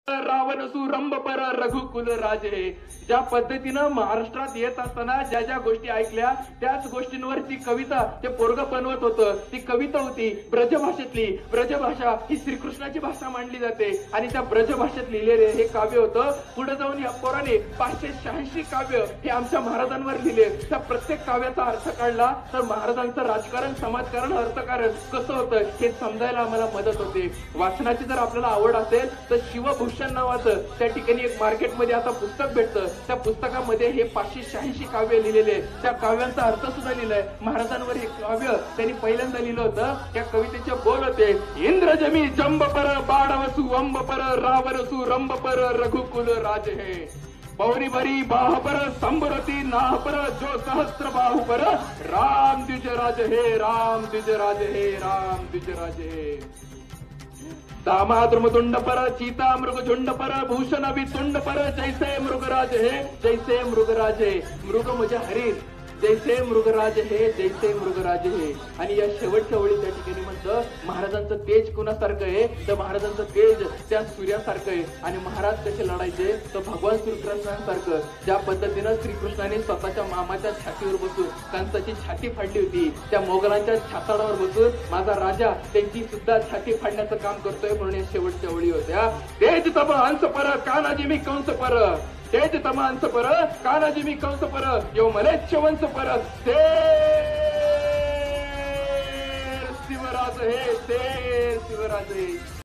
रावण सुरंभ पर रघुकुल राजे. ज्या पद्धतीनं महाराष्ट्रात येत असताना ज्या ज्या गोष्टी ऐकल्या त्याच गोष्टींवरची कविता ते पोरग बनवत होतं. ती कविता होती ब्रजभाषेतली. ब्रजभाषा ही श्रीकृष्णाची भाषा मानली जाते आणि त्या ब्रजभाषेत लिहिलेले हे काव्य होतं. पुढे जाऊन या पोराने 586 काव्य हे आमच्या महाराजांवर लिहिले. त्या प्रत्येक काव्याचा अर्थ काढला तर महाराजांचं राजकारण, समाजकारण, अर्थकारण कसं होतं हे समजायला आम्हाला मदत होते. वाचनाची जर आपल्याला आवड असेल तर शिवभूषण नावाचं त्या ठिकाणी एक मार्केटमध्ये आता पुस्तक भेटतं. त्या पुस्तकामध्ये हे 586 काव्य लिहिलेले, त्या काव्यांचा अर्थ सुद्धा लिहिलाय. महाराजांवर हे काव्य त्यांनी पहिल्यांदा लिहिलं होतं. त्या कवितेचे बोल होते, इंद्रजमी जंब पर बाडवसु वंब पर रावणसु रंब पर रघुकुल राज हे. पौरी बरी बाह पर संबरती नाह पर जो सहस्त्र बाहु पर राम द्विज राज हे, राम द्विज राज हे, राम द्विज राज हे. दामाद्रुमदुंड पर चीता मृग झुंड पर भूषण वितुंड पर जैसे मृगराज हे, जैसे मृगराज हे. मृग म्हणजे हरिण. जैसे मृगराज हे, जैसे मृगराज हे. आणि या शेवटच्या ओळी त्या ठिकाणी म्हणतं महाराजांचं तेज कुणासारखं आहे तर महाराजांचं तेज त्या सूर्यासारखं आहे. आणि महाराज कसे लढायचे तर भगवान श्रीकृष्णांसारखं. ज्या पद्धतीनं श्रीकृष्णाने स्वतःच्या मामाच्या छातीवर बसून कंसाची छाती फाडली होती, त्या मोगलांच्या छाताडावर बसून माझा राजा त्यांची सुद्धा छाती फाडण्याचं काम करतोय. म्हणून या शेवटच्या ओळी होत्या, तेज तब हंस पर कान्हाजी मी कंस पर. तेज तम हंस पर कान्हाजी मी कंस पर यो मलेच्छ वंश पर. शिवराज हे, शिवराज हे.